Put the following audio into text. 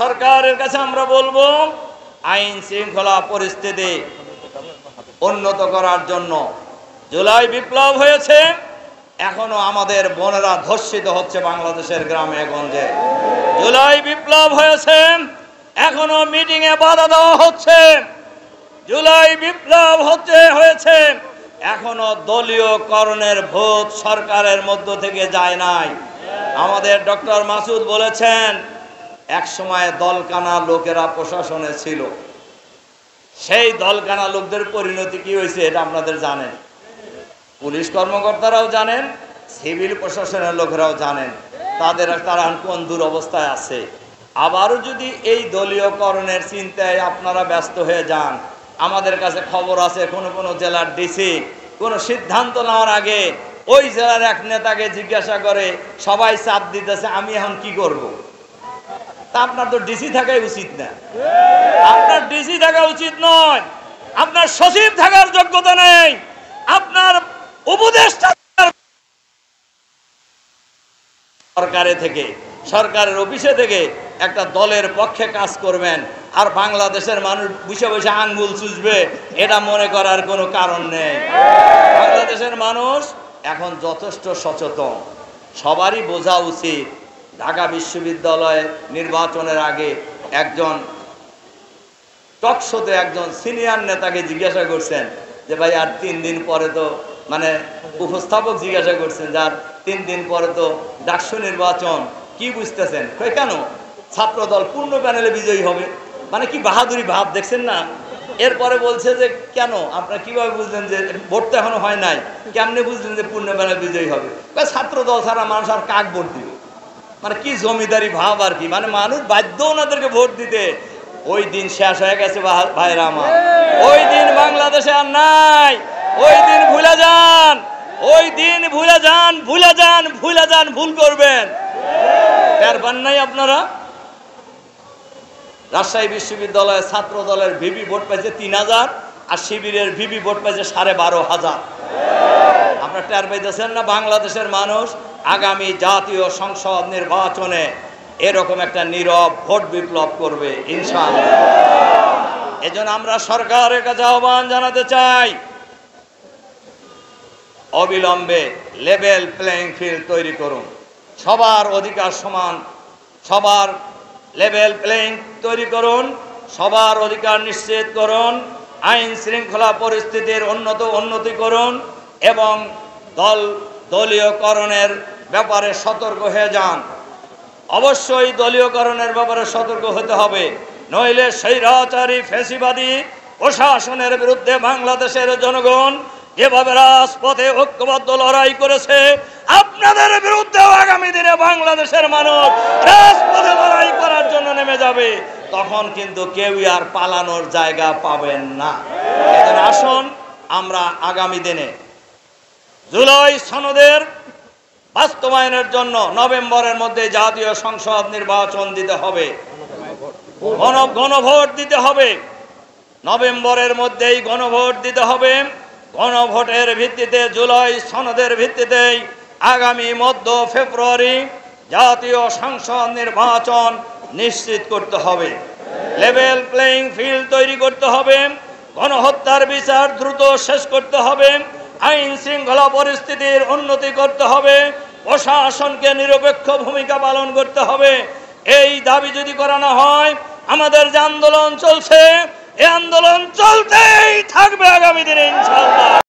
সরকারের কাছে আমরা বলবো আইন শৃঙ্খলা পরিস্থিতি উন্নত করার জন্য জুলাই বিপ্লব হয়েছে, এখনো আমাদের বোনেরা ধর্ষিত হচ্ছে বাংলাদেশের গ্রামে গঞ্জে। জুলাই বিপ্লব হয়েছে, এখনো মিটিং এ বাধা দেওয়া হচ্ছে। জুলাই বিপ্লব হয়েছে, এখনো দলীয়করণের ভূত সরকারের মধ্য থেকে যায় নাই। আমাদের ডক্টর মাসুদ বলেছেন এক সময় দলকানা লোকেরা প্রশাসনে ছিল, সেই দলকানা লোকদের পরিণতি কি হয়েছে এটা আপনাদের জানেন, পুলিশ কর্মকর্তারাও জানেন, সিভিল প্রশাসনের লোকেরাও জানেন তারা কোন দুরবস্থায় আছে। আবারও যদি এই দলীয়করণের চিন্তায় আপনারা ব্যস্ত হয়ে যান, আমাদের কাছে খবর আছে কোন জেলার ডিসি কোন সিদ্ধান্ত নেওয়ার আগে ওই জেলার এক নেতাকে জিজ্ঞাসা করে সবাই চাপ দিতেছে আমি এখন কি করব। তা আপনার তো ডিসি থাকাই উচিত না, আপনার ডিসি থাকা উচিত নয়, আপনার সচিব থাকার যোগ্যতা নেই, আপনার উপদেষ্টা সরকারের অফিসে থেকে একটা দলের পক্ষে কাজ করবেন, আর বাংলাদেশের মানুষ বসে বসে আঙ্গুল চুষবে এটা মনে করার কোনো কারণ নেই। বাংলাদেশের মানুষ এখন যথেষ্ট সচেতন, সবারই বোঝা উচিত। ঢাকা বিশ্ববিদ্যালয়ে নির্বাচনের আগে একজন টকশোতে একজন সিনিয়র নেতাকে জিজ্ঞাসা করছেন যে ভাই আর 3 দিন পরে তো উপস্থাপক জিজ্ঞাসা করছেন যার 3 দিন পরে তো ডাকসু নির্বাচন, কি বুঝতেছেন? কেন ছাত্র দল পূর্ণ প্যানেলে বিজয়ী হবে, মানে কি বাহাদুরি ভাব দেখছেন না? এরপরে বলছে যে কেন আপনারা কিভাবে বুঝলেন যে ভোট তো এখনো হয় নাই, কেমনে বুঝলেন যে পূর্ণ প্যানেলে বিজয়ী হবে? ছাত্র দল ছাড়া মানুষ আর কাক ভোট দিবে, মানে কি জমিদারি ভাব আর কি, মানে মানুষ বাধ্য ওনাদেরকে ভোট দিতে। ওই দিন শেষ হয়ে গেছে ভাইরা আমার, ওই দিন বাংলাদেশে আর নাই। ওই দিন ভুলে যান, ওই দিন ভুলে যান, ভুল করবেন। তার পান নাই আপনারা? রাজশাহী বিশ্ববিদ্যালয়ে ছাত্র দলের ভিপি ভোট পাইছে 3000 আর শিবিরের ভিপি ভোট পাইছে 12,500। আপনারা টের পাইতেছেন না? বাংলাদেশের মানুষ আগামী জাতীয় সংসদ নির্বাচনে এরকম একটা নীরব ভোট বিপ্লব করবে ইনশাআল্লাহ। এজন্য আমরা সরকারের কাছে আহ্বান জানাতে চাই, অবিলম্বে লেভেল প্লেইং ফিল্ড তৈরি করুন, সবার অধিকার সমান, সবার লেভেল প্লেইং তৈরি করুন, সবার অধিকার নিশ্চিত করুন, আইন শৃঙ্খলা পরিস্থিতির উন্নতি করুন এবং দলীয়করণের ব্যাপারে সতর্ক হয়ে যান। অবশ্যই দলীয়করণের ব্যাপারে সতর্ক হতে হবে, নইলে স্বৈরাচারী ফ্যাসিবাদী প্রশাসনের বিরুদ্ধে বাংলাদেশের জনগণ যেভাবে রাজপথে ঐক্যবদ্ধ লড়াই করেছে, আপনাদের বিরুদ্ধেও আগামী দিনে বাংলাদেশের মানুষ রাজপথে লড়াই করার জন্য নেমে যাবে। তখন কিন্তু কেউই আর পালানোর জায়গা পাবেন না। এজন্য আসুন আমরা আগামী দিনে জুলাই সনদের বাস্তবায়নের জন্য নভেম্বরের মধ্যে জাতীয় সংসদ নির্বাচন দিতে হবে, গণভোট দিতে হবে, নভেম্বরের মধ্যেই গণভোট দিতে হবে। গণভোটের ভিত্তিতে জুলাই সনদের ভিত্তিতেই আগামী মধ্য ফেব্রুয়ারি জাতীয় সংসদ নির্বাচন নিশ্চিত করতে হবে। লেভেল প্লেইং ফিল্ড তৈরি করতে হবে, গণহত্যার বিচার দ্রুত শেষ করতে হবে, আইন শৃঙ্খলা পরিস্থিতির উন্নতি করতে হবে, প্রশাসনকে নিরপেক্ষ ভূমিকা পালন করতে হবে। এই দাবি যদি করা না হয়, আমাদের যে আন্দোলন চলছে এই আন্দোলন চলতেই থাকবে আগামী দিনে ইনশাআল্লাহ।